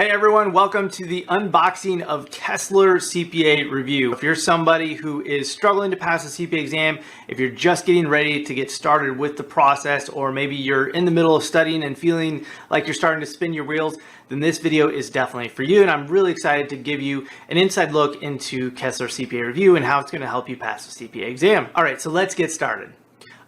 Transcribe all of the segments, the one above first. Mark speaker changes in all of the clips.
Speaker 1: Hey everyone, welcome to the unboxing of Kesler CPA Review. If you're somebody who is struggling to pass a CPA exam, if you're just getting ready to get started with the process, or maybe you're in the middle of studying and feeling like you're starting to spin your wheels, then this video is definitely for you. And I'm really excited to give you an inside look into Kesler CPA Review and how it's going to help you pass the CPA exam. All right, so let's get started.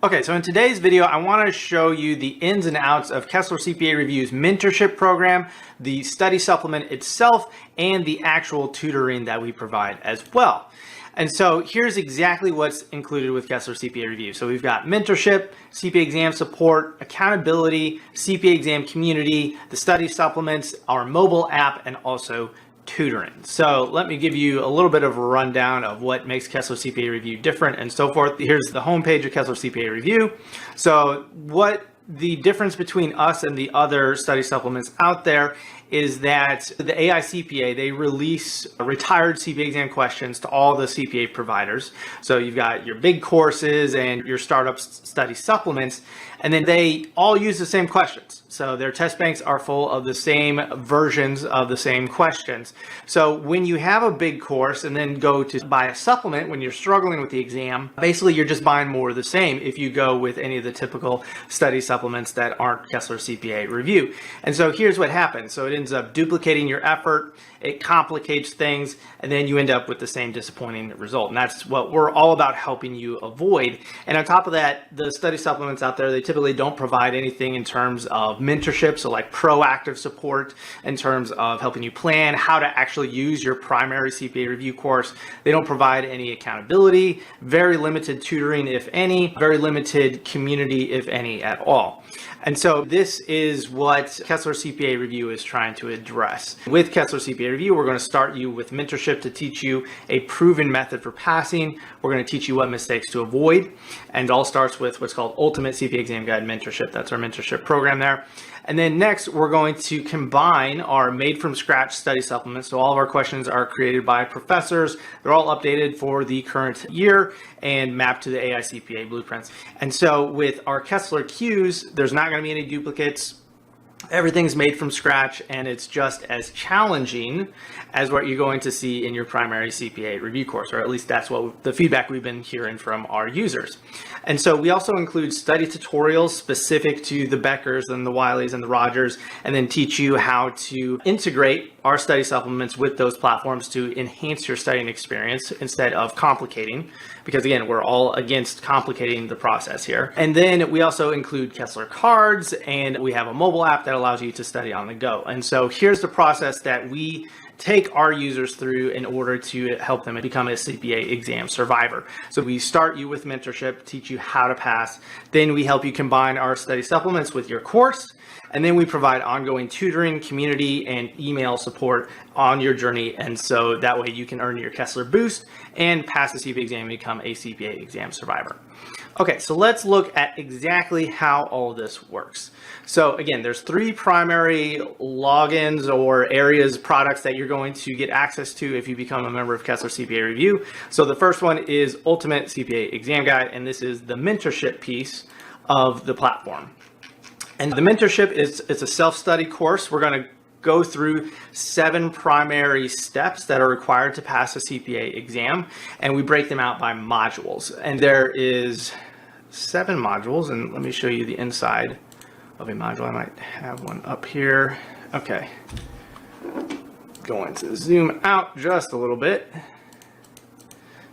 Speaker 1: Okay, so in today's video, I want to show you the ins and outs of Kesler CPA Review's mentorship program, the study supplement itself, and the actual tutoring that we provide as well. And so here's exactly what's included with Kesler CPA Review. So we've got mentorship, CPA exam support, accountability, CPA exam community, the study supplements, our mobile app, and also tutoring. So let me give you a little bit of a rundown of what makes Kesler CPA Review different and so forth. Here's the homepage of Kesler CPA Review. So what the difference between us and the other study supplements out there is that the AICPA, they release retired CPA exam questions to all the CPA providers. So you've got your big courses and your startup study supplements, and then they all use the same questions. So their test banks are full of the same versions of the same questions. So when you have a big course and then go to buy a supplement when you're struggling with the exam, basically you're just buying more of the same if you go with any of the typical study supplements that aren't Kesler CPA Review. And so here's what happens. So it ends up duplicating your effort, it complicates things, and then you end up with the same disappointing result. And that's what we're all about helping you avoid. And on top of that, the study supplements out there, they typically don't provide anything in terms of mentorship, so like proactive support in terms of helping you plan how to actually use your primary CPA Review course. They don't provide any accountability, very limited tutoring, if any, very limited community, if any, at all. And so this is what Kesler CPA Review is trying to address. With Kesler CPA Review, we're going to start you with mentorship to teach you a proven method for passing. We're going to teach you what mistakes to avoid. And it all starts with what's called Ultimate CPA Exam Guide Mentorship. That's our mentorship program there. And then next, we're going to combine our made from scratch study supplements. So all of our questions are created by professors. They're all updated for the current year and mapped to the AICPA blueprints. And so with our Kesler Qs, there's not going to be any duplicates. Everything's made from scratch, and it's just as challenging as what you're going to see in your primary CPA Review course, or at least that's what the feedback we've been hearing from our users. And so we also include study tutorials specific to the Beckers and the Wileys and the Rogers, and then teach you how to integrate our study supplements with those platforms to enhance your studying experience instead of complicating, because again, we're all against complicating the process here. And then we also include Kesler cards, and we have a mobile app that allows you to study on the go. And so here's the process that we take our users through in order to help them become a CPA exam survivor. So we start you with mentorship, teach you how to pass. Then we help you combine our study supplements with your course. And then we provide ongoing tutoring, community, and email support on your journey. And so that way you can earn your Kesler boost and pass the CPA exam and become a CPA exam survivor. Okay, so let's look at exactly how all of this works. So again, there's three primary logins or areas, products that you're going to get access to if you become a member of Kesler CPA Review. So the first one is Ultimate CPA Exam Guide, and this is the mentorship piece of the platform. And the mentorship is a self-study course. We're going to go through 7 primary steps that are required to pass a CPA exam, and we break them out by modules. And there is 7 modules, and let me show you the inside of a module. I might have one up here. Okay. Going to zoom out just a little bit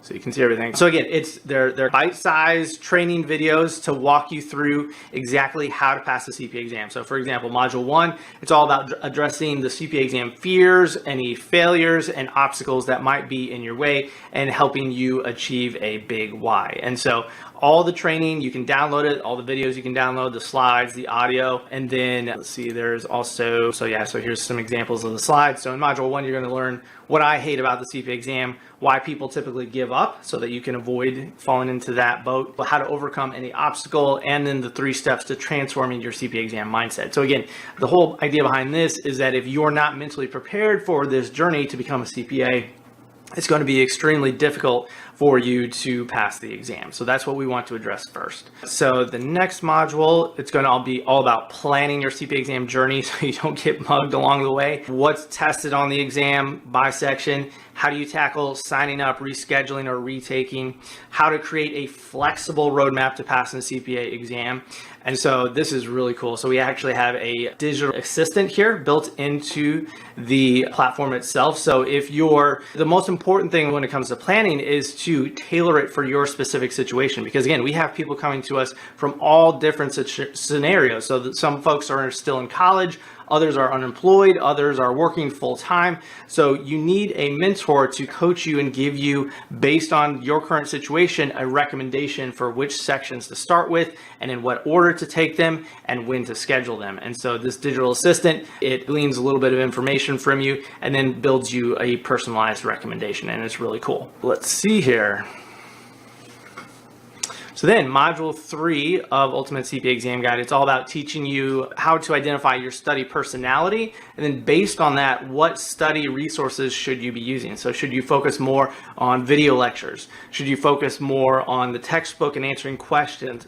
Speaker 1: so you can see everything. So again, they're bite-sized training videos to walk you through exactly how to pass the CPA exam. So for example, module 1, it's all about addressing the CPA exam fears, any failures and obstacles that might be in your way, and helping you achieve a big why. And so all the training, you can download it, all the videos you can download, the slides, the audio, and then let's see, there's also, so here's some examples of the slides. So in module 1, you're going to learn what I hate about the CPA exam, why people typically give up so that you can avoid falling into that boat, how to overcome any obstacle, and then the 3 steps to transforming your CPA exam mindset. So again, the whole idea behind this is that if you're not mentally prepared for this journey to become a CPA, it's going to be extremely difficult for you to pass the exam. So that's what we want to address first. So the next module, it's going to be all about planning your CPA exam journey so you don't get mugged along the way. What's tested on the exam by section, how do you tackle signing up, rescheduling, or retaking, how to create a flexible roadmap to pass the CPA exam. And so this is really cool. So we actually have a digital assistant here built into the platform itself. So if the most important thing when it comes to planning is to tailor it for your specific situation. Because again, we have people coming to us from all different scenarios. So that some folks are still in college, others are unemployed, others are working full time. So you need a mentor to coach you and give you, based on your current situation, a recommendation for which sections to start with and in what order to take them and when to schedule them. And so this digital assistant, it gleans a little bit of information from you and then builds you a personalized recommendation, and it's really cool. Let's see here. So then module 3 of Ultimate CPA Exam Guide, it's all about teaching you how to identify your study personality. And then based on that, what study resources should you be using? So should you focus more on video lectures? Should you focus more on the textbook and answering questions?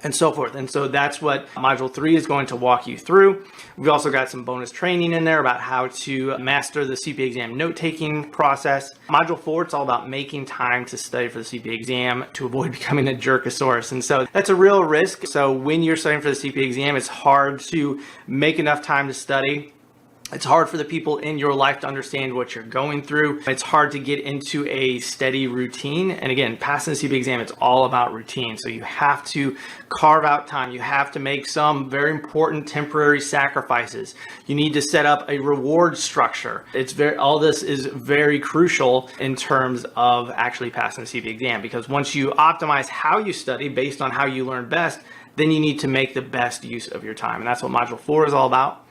Speaker 1: And so forth. And so that's what module 3 is going to walk you through. We've also got some bonus training in there about how to master the CPA exam note-taking process. Module 4, it's all about making time to study for the CPA exam to avoid becoming a jerkosaurus. And so that's a real risk. So when you're studying for the CPA exam, it's hard to make enough time to study. It's hard for the people in your life to understand what you're going through. It's hard to get into a steady routine. And again, passing the CPA exam, it's all about routine. So you have to carve out time. You have to make some very important temporary sacrifices. You need to set up a reward structure. All this is very crucial in terms of actually passing the CPA exam, because once you optimize how you study based on how you learn best, then you need to make the best use of your time. And that's what module 4 is all about.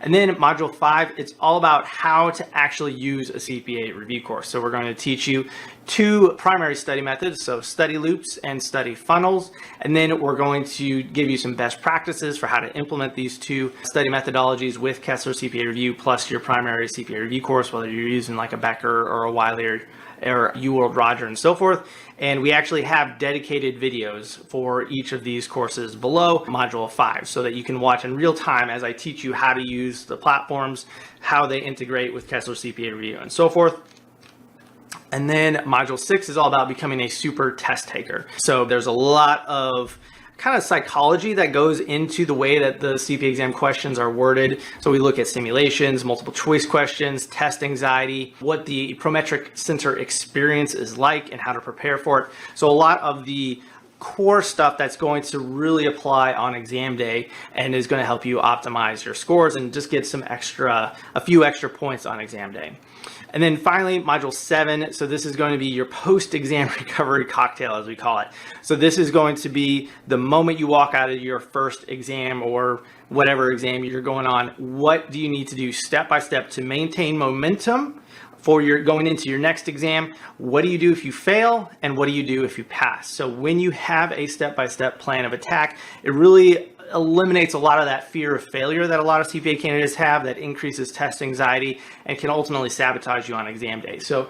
Speaker 1: And then module 5, it's all about how to actually use a CPA review course. So we're going to teach you 2 primary study methods, so study loops and study funnels. And then we're going to give you some best practices for how to implement these 2 study methodologies with Kesler CPA Review plus your primary CPA review course, whether you're using like a Becker or a Wiley or UWorld Roger and so forth. And we actually have dedicated videos for each of these courses below module 5 so that you can watch in real time as I teach you how to use the platforms, how they integrate with Kesler CPA Review and so forth. And then module 6 is all about becoming a super test taker. So there's a lot of kind of psychology that goes into the way that the CPA exam questions are worded. So we look at simulations, multiple choice questions, test anxiety, what the Prometric Center experience is like and how to prepare for it. So a lot of the core stuff that's going to really apply on exam day and is going to help you optimize your scores and just get a few extra points on exam day. And then finally, module 7. So this is going to be your post-exam recovery cocktail, as we call it. So this is going to be the moment you walk out of your first exam or whatever exam you're going on. What do you need to do step by step to maintain momentum for your going into your next exam? What do you do if you fail? And what do you do if you pass? So when you have a step-by-step plan of attack, it really eliminates a lot of that fear of failure that a lot of CPA candidates have, that increases test anxiety and can ultimately sabotage you on exam day. So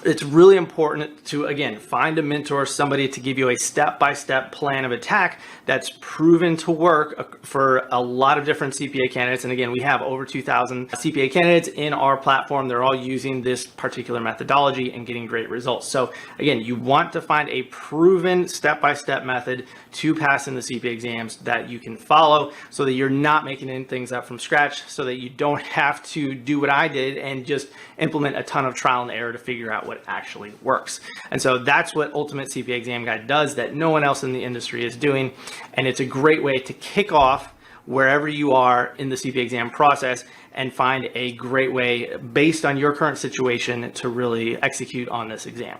Speaker 1: it's really important to, again, find a mentor, somebody to give you a step-by-step plan of attack that's proven to work for a lot of different CPA candidates. And again, we have over 2,000 CPA candidates in our platform. They're all using this particular methodology and getting great results. So again, you want to find a proven step-by-step method to pass in the CPA exams that you can follow so that you're not making things up from scratch, so that you don't have to do what I did and just implement a ton of trial and error to figure out what actually works. And so that's what Ultimate CPA Exam Guide does that no one else in the industry is doing. And it's a great way to kick off wherever you are in the CPA exam process and find a great way based on your current situation to really execute on this exam.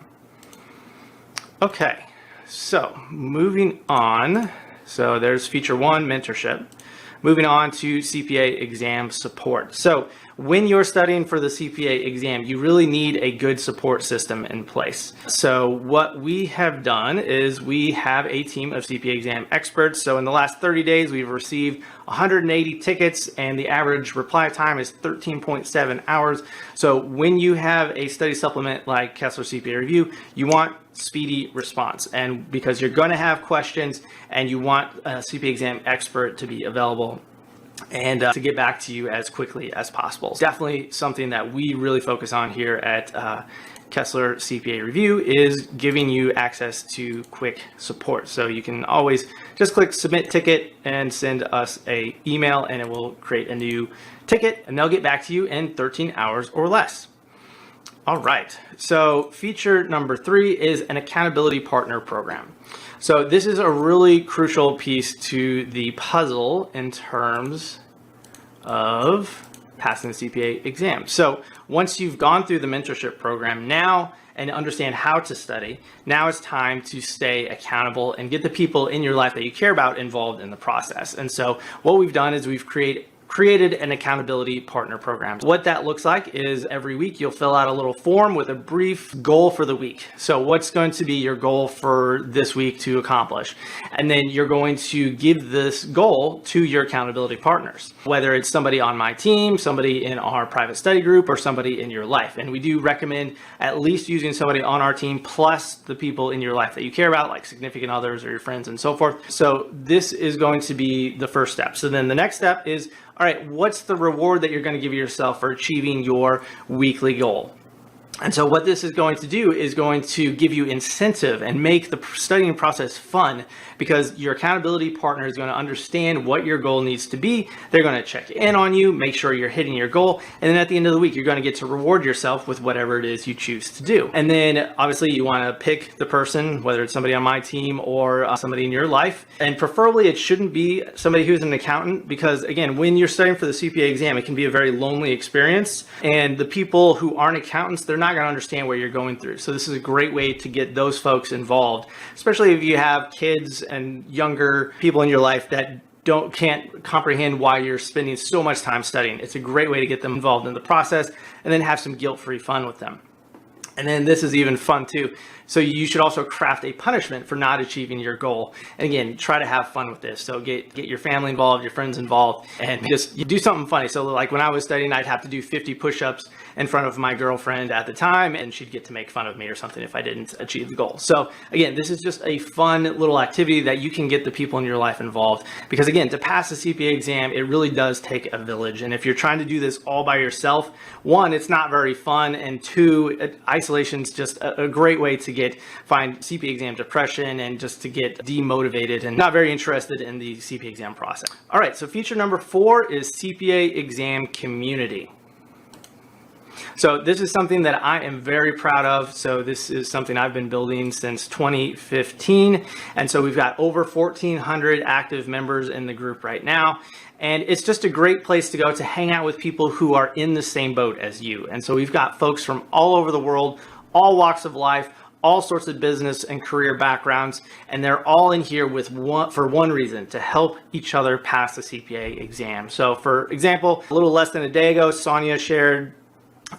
Speaker 1: Okay, so moving on. So there's feature 1, mentorship. Moving on to CPA exam support. So when you're studying for the CPA exam, you really need a good support system in place. So what we have done is we have a team of CPA exam experts. So in the last 30 days, we've received 180 tickets, and the average reply time is 13.7 hours. So when you have a study supplement like Kesler CPA Review, you want speedy response, and because you're going to have questions and you want a CPA exam expert to be available and to get back to you as quickly as possible. Definitely something that we really focus on here at Kesler CPA Review is giving you access to quick support. So you can always just click submit ticket and send us an email, and it will create a new ticket, and they'll get back to you in 13 hours or less. All right, so feature number 3 is an accountability partner program. So this is a really crucial piece to the puzzle in terms of passing the CPA exam. So once you've gone through the mentorship program now and understand how to study, now it's time to stay accountable and get the people in your life that you care about involved in the process. And so what we've done is we've created an accountability partner program. What that looks like is every week you'll fill out a little form with a brief goal for the week. So what's going to be your goal for this week to accomplish? And then you're going to give this goal to your accountability partners, whether it's somebody on my team, somebody in our private study group, or somebody in your life. And we do recommend at least using somebody on our team plus the people in your life that you care about, like significant others or your friends and so forth. So this is going to be the first step. So then the next step is, all right, what's the reward that you're going to give yourself for achieving your weekly goal? And so what this is going to do is going to give you incentive and make the studying process fun, because your accountability partner is going to understand what your goal needs to be. They're going to check in on you, make sure you're hitting your goal. And then at the end of the week, you're going to get to reward yourself with whatever it is you choose to do. And then obviously you want to pick the person, whether it's somebody on my team or somebody in your life. And preferably it shouldn't be somebody who's an accountant, because again, when you're studying for the CPA exam, it can be a very lonely experience. And the people who aren't accountants, they're not going to understand what you're going through. So this is a great way to get those folks involved, especially if you have kids and younger people in your life that can't comprehend why you're spending so much time studying. It's a great way to get them involved in the process and then have some guilt-free fun with them. And then this is even fun too. So you should also craft a punishment for not achieving your goal. And again, try to have fun with this. So get your family involved, your friends involved, and just you do something funny. So like when I was studying, I'd have to do 50 push-ups in front of my girlfriend at the time, and she'd get to make fun of me or something if I didn't achieve the goal. So again, this is just a fun little activity that you can get the people in your life involved, because again, to pass the CPA exam, it really does take a village. And if you're trying to do this all by yourself, one, it's not very fun, and two, isolation's just a great way to find CPA exam depression and just to get demotivated and not very interested in the CPA exam process. All right, so feature number 4 is CPA Exam Community. So this is something that I am very proud of. So this is something I've been building since 2015. And so we've got over 1,400 active members in the group right now. And it's just a great place to go to hang out with people who are in the same boat as you. And so we've got folks from all over the world, all walks of life, all sorts of business and career backgrounds, and they're all in here for one reason: to help each other pass the CPA exam. So for example, a little less than a day ago, Sonia shared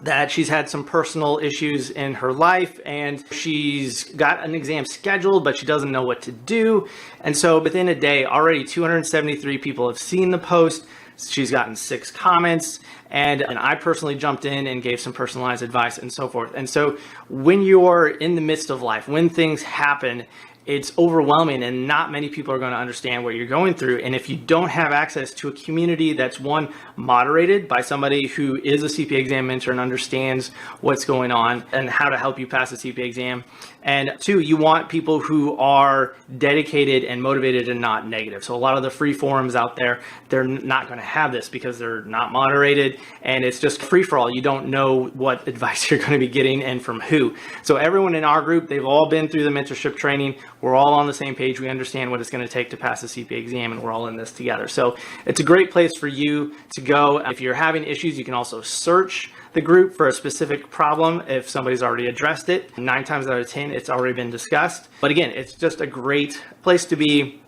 Speaker 1: that she's had some personal issues in her life and she's got an exam scheduled, but she doesn't know what to do. And so within a day, already 273 people have seen the post. She's gotten 6 comments, and I personally jumped in and gave some personalized advice and so forth. And so when you're in the midst of life, when things happen, it's overwhelming and not many people are going to understand what you're going through. And if you don't have access to a community that's, one, moderated by somebody who is a CPA exam mentor and understands what's going on and how to help you pass the CPA exam, and 2, you want people who are dedicated and motivated and not negative. So a lot of the free forums out there, they're not going to have this because they're not moderated, and it's just free for all. You don't know what advice you're going to be getting and from who. So everyone in our group, they've all been through the mentorship training. We're all on the same page. We understand what it's going to take to pass the CPA exam, and we're all in this together. So it's a great place for you to go. If you're having issues, you can also search the group for a specific problem if somebody's already addressed it. 9 times out of 10, it's already been discussed. But again, it's just a great place to be,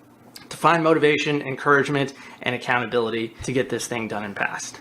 Speaker 1: to find motivation, encouragement, and accountability to get this thing done and passed.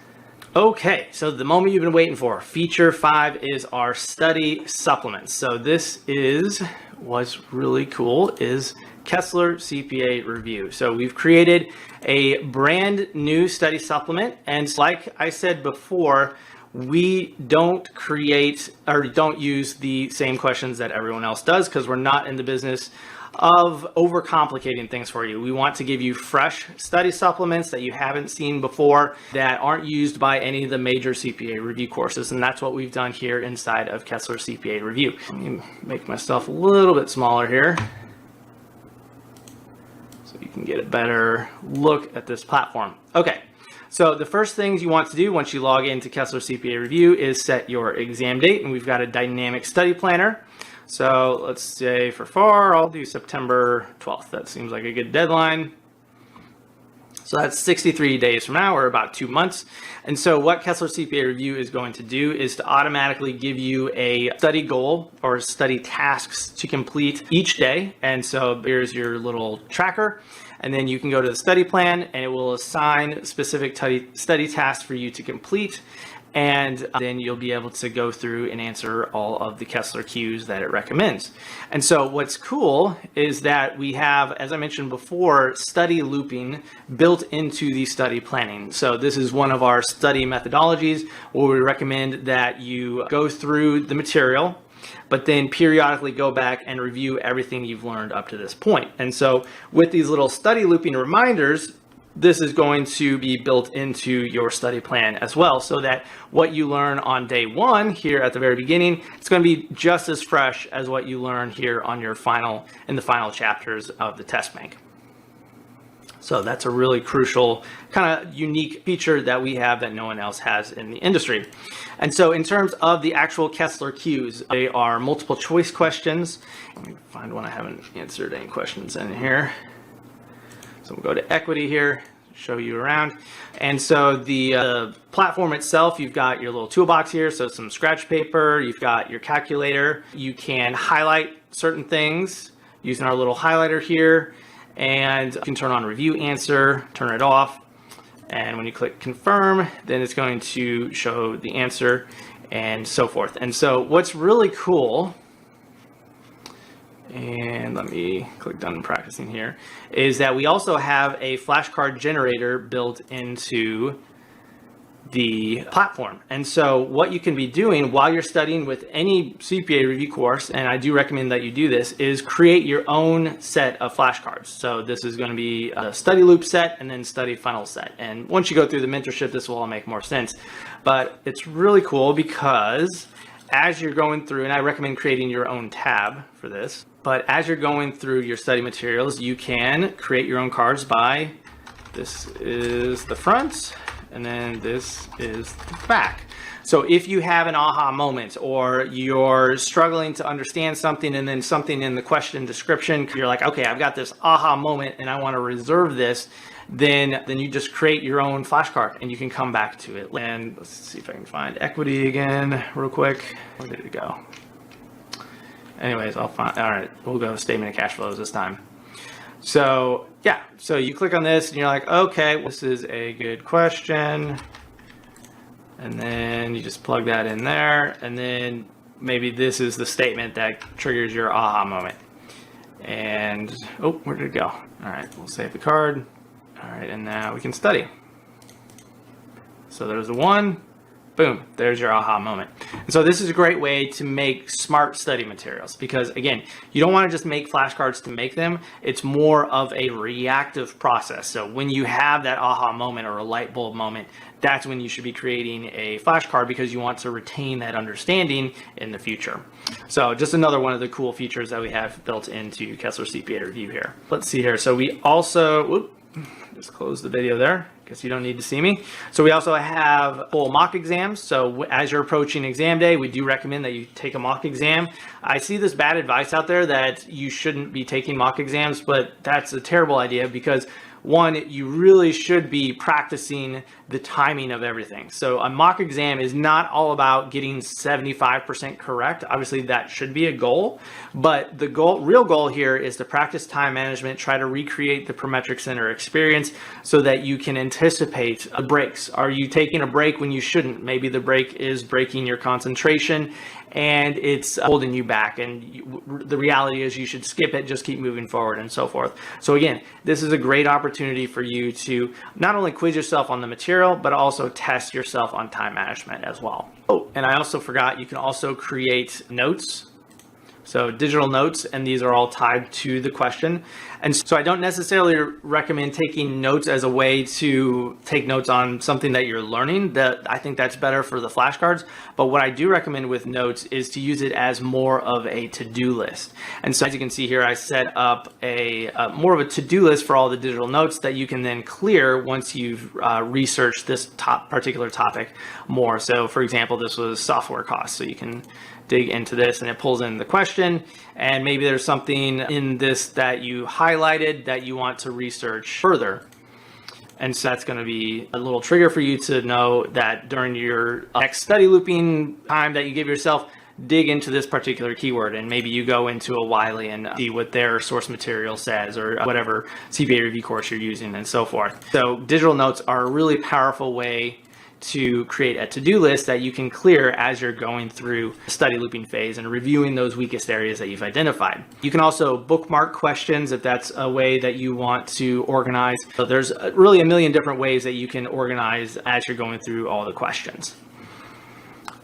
Speaker 1: Okay, so the moment you've been waiting for, feature 5 is our study supplements. So this is what's really cool is Kesler CPA Review. So we've created a brand new study supplement, and like I said before, we don't create or don't use the same questions that everyone else does because we're not in the business of overcomplicating things for you. We want to give you fresh study supplements that you haven't seen before that aren't used by any of the major CPA review courses, and that's what we've done here inside of Kesler CPA Review. Let me make myself a little bit smaller here so you can get a better look at this platform. Okay, so the first things you want to do once you log into Kesler CPA Review is set your exam date, and we've got a dynamic study planner. So let's say for FAR, I'll do September 12th. That seems like a good deadline. So that's 63 days from now, or about 2 months. And so what Kesler CPA Review is going to do is to automatically give you a study goal or study tasks to complete each day. And so here's your little tracker. And then you can go to the study plan and it will assign specific study tasks for you to complete. And then you'll be able to go through and answer all of the Kesler Qs that it recommends. And so what's cool is that we have, as I mentioned before, study looping built into the study planning. So this is one of our study methodologies where we recommend that you go through the material, but then periodically go back and review everything you've learned up to this point. And so with these little study looping reminders, this is going to be built into your study plan as well, so that what you learn on day 1 here at the very beginning, it's going to be just as fresh as what you learn here on your in the final chapters of the test bank. So that's a really crucial kind of unique feature that we have that no one else has in the industry. And so in terms of the actual Kesler Qs, they are multiple choice questions. Let me find one I haven't answered any questions in here. So we'll go to equity here, show you around. And so the platform itself, you've got your little toolbox here, so some scratch paper, you've got your calculator. You can highlight certain things using our little highlighter here, and you can turn on review answer, turn it off. And when you click confirm, then it's going to show the answer and so forth. And so what's really cool, and let me click done practicing here, is that we also have a flashcard generator built into the platform. And so what you can be doing while you're studying with any CPA review course, and I do recommend that you do this, is create your own set of flashcards. So this is going to be a study loop set and then study funnel set. And once you go through the mentorship, this will all make more sense. But it's really cool because as you're going through, and I recommend creating your own tab for this, but as you're going through your study materials, you can create your own cards by, this is the front, and then this is the back. So if you have an aha moment, or you're struggling to understand something and then something in the question description, you're like, okay, I've got this aha moment and I want to reserve this, then you just create your own flashcard and you can come back to it. And let's see if I can find equity again real quick. Where did it go? Anyways, I'll find, all right, we'll go statement of cash flows this time. So yeah, so you click on this and you're like, okay, this is a good question. And then you just plug that in there. And then maybe this is the statement that triggers your aha moment. And, oh, where did it go? All right, we'll save the card. All right, and now we can study. So there's the one. Boom, there's your aha moment. And so this is a great way to make smart study materials because, again, you don't want to just make flashcards to make them. It's more of a reactive process. So when you have that aha moment or a light bulb moment, that's when you should be creating a flashcard because you want to retain that understanding in the future. So just another one of the cool features that we have built into Kesler CPA Review here. Let's see here. So we also, just close the video there. Guess you don't need to see me. So we also have full mock exams. So as you're approaching exam day, we do recommend that you take a mock exam. I see this bad advice out there that you shouldn't be taking mock exams, but that's a terrible idea because one, you really should be practicing the timing of everything. So a mock exam is not all about getting 75% correct. Obviously that should be a goal, but the real goal here is to practice time management, try to recreate the Prometric Center experience so that you can anticipate breaks. Are you taking a break when you shouldn't? Maybe the break is breaking your concentration and it's holding you back, and the reality is you should skip it, just keep moving forward, and so forth. So again, this is a great opportunity for you to not only quiz yourself on the material, but also test yourself on time management as well. Oh, and I also forgot, you can also create notes. So digital notes, and these are all tied to the question. And so I don't necessarily recommend taking notes as a way to take notes on something that you're learning. I think that's better for the flashcards. But what I do recommend with notes is to use it as more of a to-do list. And so as you can see here, I set up a more of a to-do list for all the digital notes that you can then clear once you've researched this particular topic more. So for example, this was software costs. So you can dig into this and it pulls in the question, and maybe there's something in this that you highlighted that you want to research further. And so that's going to be a little trigger for you to know that during your next study looping time that you give yourself, dig into this particular keyword, and maybe you go into a Wiley and see what their source material says, or whatever CPA review course you're using, and so forth. So digital notes are a really powerful way to create a to-do list that you can clear as you're going through the study looping phase and reviewing those weakest areas that you've identified. You can also bookmark questions if that's a way that you want to organize. So there's really a million different ways that you can organize as you're going through all the questions.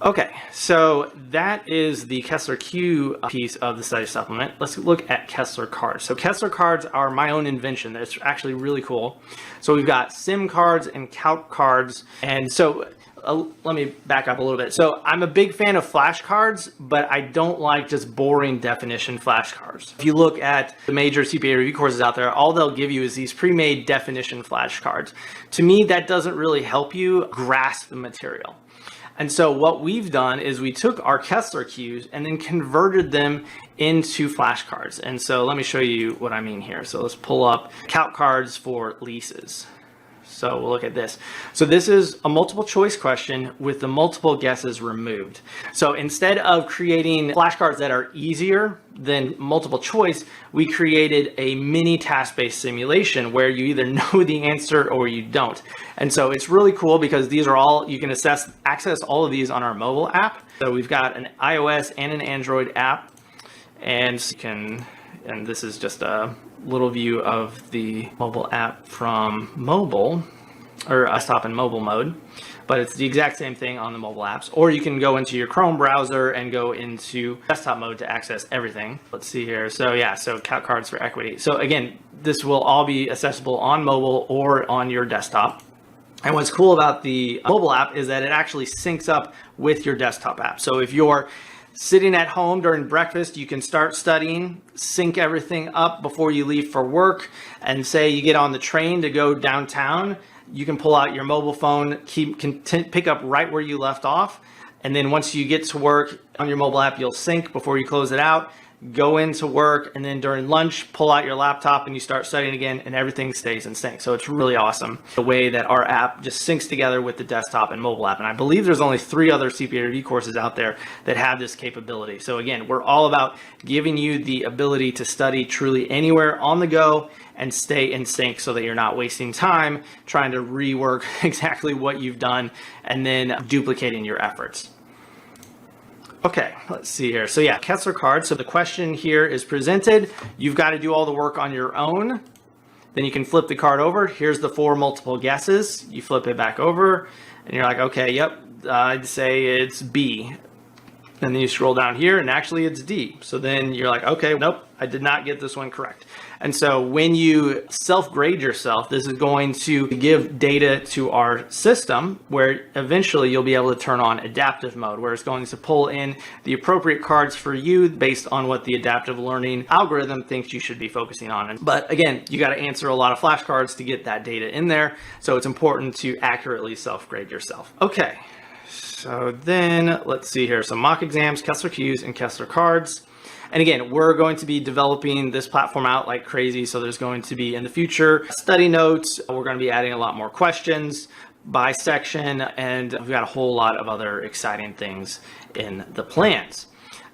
Speaker 1: Okay, so that is the Kesler Q piece of the study supplement. Let's look at Kesler cards. So Kesler cards are my own invention. That's actually really cool. So we've got sim cards and calc cards. And so let me back up a little bit. So I'm a big fan of flashcards, but I don't like just boring definition flashcards. If you look at the major CPA review courses out there, all they'll give you is these pre-made definition flashcards. To me, that doesn't really help you grasp the material. And so what we've done is we took our Kesler Qs and then converted them into flashcards. And so let me show you what I mean here. So let's pull up calc cards for leases. So we'll look at this. So this is a multiple choice question with the multiple guesses removed. So instead of creating flashcards that are easier than multiple choice, we created a mini task-based simulation where you either know the answer or you don't. And so it's really cool because these are all, you can access all of these on our mobile app. So we've got an iOS and an Android app, and you can, and this is just a little view of the mobile app from mobile, or desktop and mobile mode, but it's the exact same thing on the mobile apps. Or you can go into your Chrome browser and go into desktop mode to access everything. Let's see here. So yeah, so calc cards for equity. So again, this will all be accessible on mobile or on your desktop. And what's cool about the mobile app is that it actually syncs up with your desktop app. So if you're sitting at home during breakfast, you can start studying, sync everything up before you leave for work, and say you get on the train to go downtown, you can pull out your mobile phone, pick up right where you left off, and then once you get to work on your mobile app, you'll sync before you close it out, go into work, and then during lunch, pull out your laptop and you start studying again, and everything stays in sync. So it's really awesome the way that our app just syncs together with the desktop and mobile app. And I believe there's only 3 other CPA review courses out there that have this capability. So again, we're all about giving you the ability to study truly anywhere on the go and stay in sync so that you're not wasting time trying to rework exactly what you've done and then duplicating your efforts. Okay, let's see here. So yeah, Kesler cards. So the question here is presented. You've got to do all the work on your own. Then you can flip the card over. Here's the 4 multiple guesses. You flip it back over and you're like, okay, yep, I'd say it's B. And then you scroll down here and actually it's D. So then you're like, okay, nope, I did not get this one correct. And so when you self-grade yourself, this is going to give data to our system where eventually you'll be able to turn on adaptive mode, where it's going to pull in the appropriate cards for you based on what the adaptive learning algorithm thinks you should be focusing on. But again, you got to answer a lot of flashcards to get that data in there. So it's important to accurately self-grade yourself. Okay. So then let's see here. So mock exams, Kesler Qs, and Kesler cards. And again, we're going to be developing this platform out like crazy. So there's going to be in the future study notes. We're going to be adding a lot more questions by section, and we've got a whole lot of other exciting things in the plans.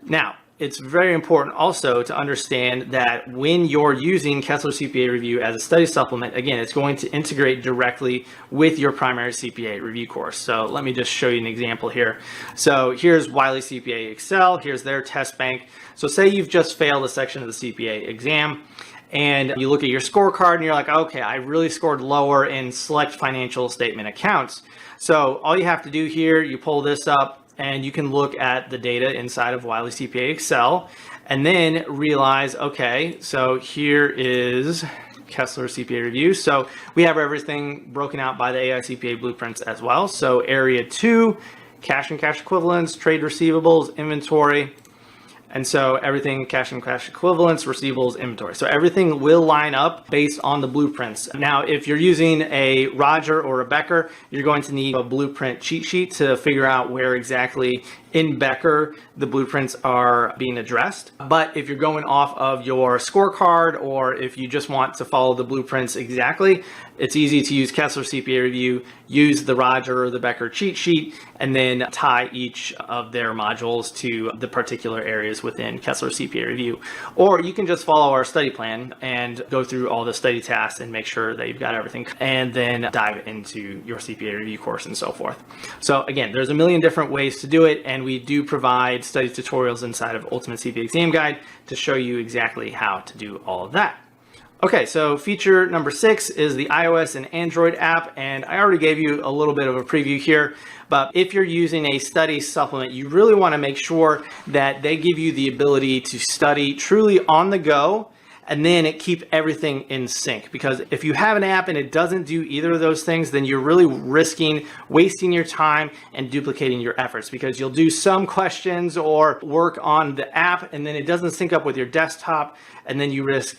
Speaker 1: Now, it's very important also to understand that when you're using Kesler CPA Review as a study supplement, again, it's going to integrate directly with your primary CPA review course. So let me just show you an example here. So here's Wiley CPA Excel. Here's their test bank. So say you've just failed a section of the CPA exam, and you look at your scorecard and you're like, okay, I really scored lower in select financial statement accounts. So all you have to do here, you pull this up, and you can look at the data inside of Wiley CPA Excel and then realize, okay, so here is Kesler CPA Review. So we have everything broken out by the AI CPA blueprints as well. So area 2, cash and cash equivalents, trade receivables, inventory. And so everything, cash and cash equivalents, receivables, inventory. So everything will line up based on the blueprints. Now, if you're using a Roger or a Becker, you're going to need a blueprint cheat sheet to figure out where exactly in Becker the blueprints are being addressed. But if you're going off of your scorecard, or if you just want to follow the blueprints exactly, it's easy to use Kesler CPA Review, use the Roger or the Becker cheat sheet, and then tie each of their modules to the particular areas within Kesler CPA Review. Or you can just follow our study plan and go through all the study tasks and make sure that you've got everything, and then dive into your CPA Review course and so forth. So again, there's a million different ways to do it, and we do provide study tutorials inside of Ultimate CPA Exam Guide to show you exactly how to do all of that. Okay, so feature number 6 is the iOS and Android app, and I already gave you a little bit of a preview here, but if you're using a study supplement, you really want to make sure that they give you the ability to study truly on the go, and then keep everything in sync. Because if you have an app and it doesn't do either of those things, then you're really risking wasting your time and duplicating your efforts, because you'll do some questions or work on the app and then it doesn't sync up with your desktop, and then you risk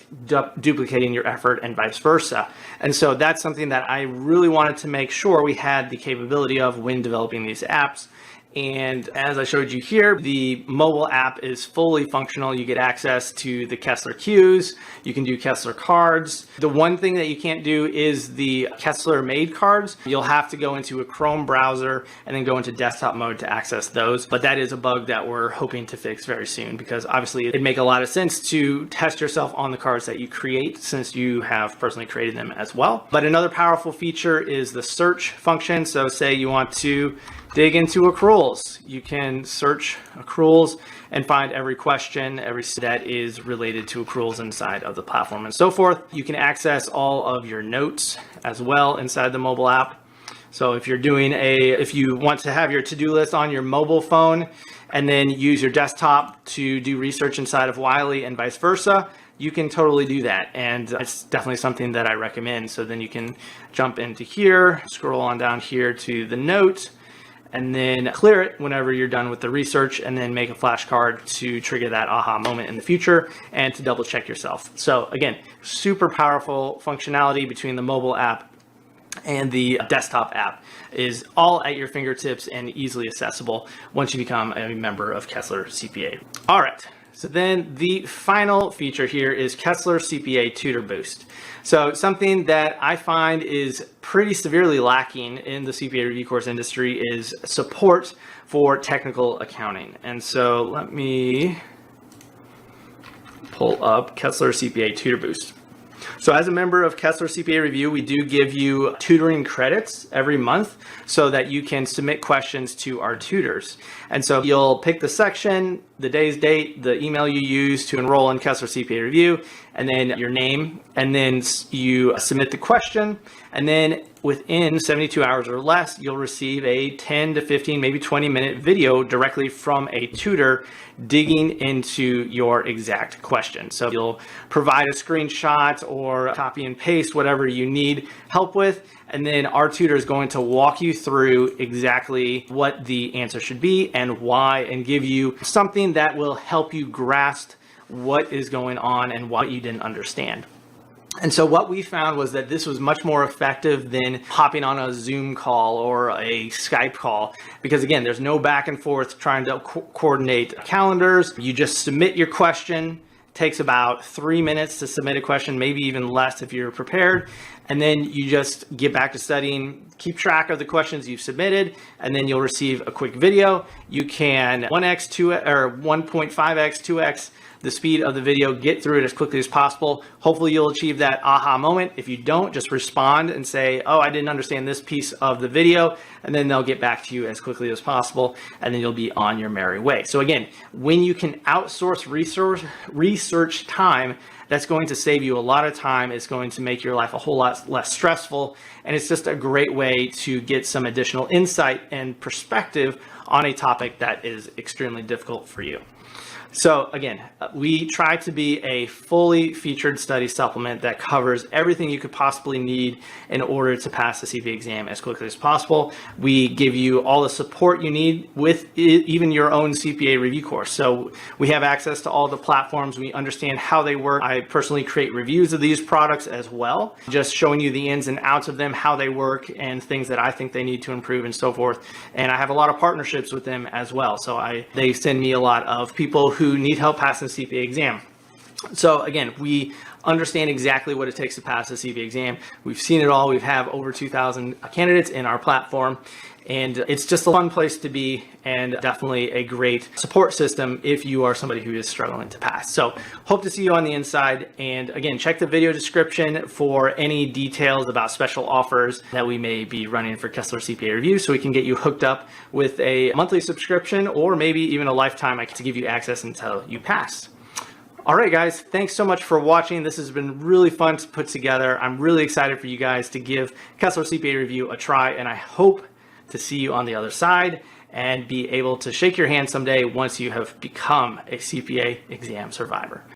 Speaker 1: duplicating your effort and vice versa. And so that's something that I really wanted to make sure we had the capability of when developing these apps. And as I showed you here, the mobile app is fully functional. You get access to the Kesler queues. You can do Kesler cards. The one thing that you can't do is the Kesler made cards. You'll have to go into a Chrome browser and then go into desktop mode to access those. But that is a bug that we're hoping to fix very soon, because obviously it'd make a lot of sense to test yourself on the cards that you create, since you have personally created them as well. But another powerful feature is the search function. So say you want to dig into accruals. You can search accruals and find every question, that is related to accruals inside of the platform and so forth. You can access all of your notes as well inside the mobile app. So if you're if you want to have your to-do list on your mobile phone and then use your desktop to do research inside of Wiley and vice versa, you can totally do that. And it's definitely something that I recommend. So then you can jump into here, scroll on down here to the note, and then clear it whenever you're done with the research, and then make a flashcard to trigger that aha moment in the future and to double check yourself. So again, super powerful functionality between the mobile app and the desktop app, is all at your fingertips and easily accessible once you become a member of Kesler CPA. All right. So then the final feature here is Kesler CPA Tutor Boost. So something that I find is pretty severely lacking in the CPA review course industry is support for technical accounting. And so let me pull up Kesler CPA Tutor Boost. So as a member of Kesler CPA Review, we do give you tutoring credits every month so that you can submit questions to our tutors. And so you'll pick the section, the day's date, the email you use to enroll in Kesler CPA Review, and then your name, and then you submit the question, and then within 72 hours or less, you'll receive a 10 to 15, maybe 20-minute video directly from a tutor digging into your exact question. So you'll provide a screenshot or copy and paste, whatever you need help with, and then our tutor is going to walk you through exactly what the answer should be and why, and give you something that will help you grasp what is going on and what you didn't understand. And so what we found was that this was much more effective than hopping on a Zoom call or a Skype call, because again, there's no back and forth trying to coordinate calendars. You just submit your question. It takes about 3 minutes to submit a question, maybe even less if you're prepared. And then you just get back to studying, keep track of the questions you've submitted, and then you'll receive a quick video. You can 1x, 2 or 1.5x, 2x the speed of the video, get through it as quickly as possible. Hopefully you'll achieve that aha moment. If you don't, just respond and say, oh, I didn't understand this piece of the video, and then they'll get back to you as quickly as possible, and then you'll be on your merry way. So again, when you can outsource research time, that's going to save you a lot of time. It's going to make your life a whole lot less stressful, and it's just a great way to get some additional insight and perspective on a topic that is extremely difficult for you. So again, we try to be a fully featured study supplement that covers everything you could possibly need in order to pass the CPA exam as quickly as possible. We give you all the support you need with even your own CPA review course. So we have access to all the platforms. We understand how they work. I personally create reviews of these products as well, just showing you the ins and outs of them, how they work, and things that I think they need to improve and so forth. And I have a lot of partnerships with them as well. So they send me a lot of people who need help passing the CPA exam. So again, we understand exactly what it takes to pass the CPA exam. We've seen it all. We have over 2,000 candidates in our platform, and it's just a fun place to be, and definitely a great support system if you are somebody who is struggling to pass. So hope to see you on the inside. And again, check the video description for any details about special offers that we may be running for Kesler CPA Review, so we can get you hooked up with a monthly subscription or maybe even a lifetime to give you access until you pass. All right, guys, thanks so much for watching. This has been really fun to put together. I'm really excited for you guys to give Kesler CPA Review a try, and I hope to see you on the other side and be able to shake your hand someday once you have become a CPA exam survivor.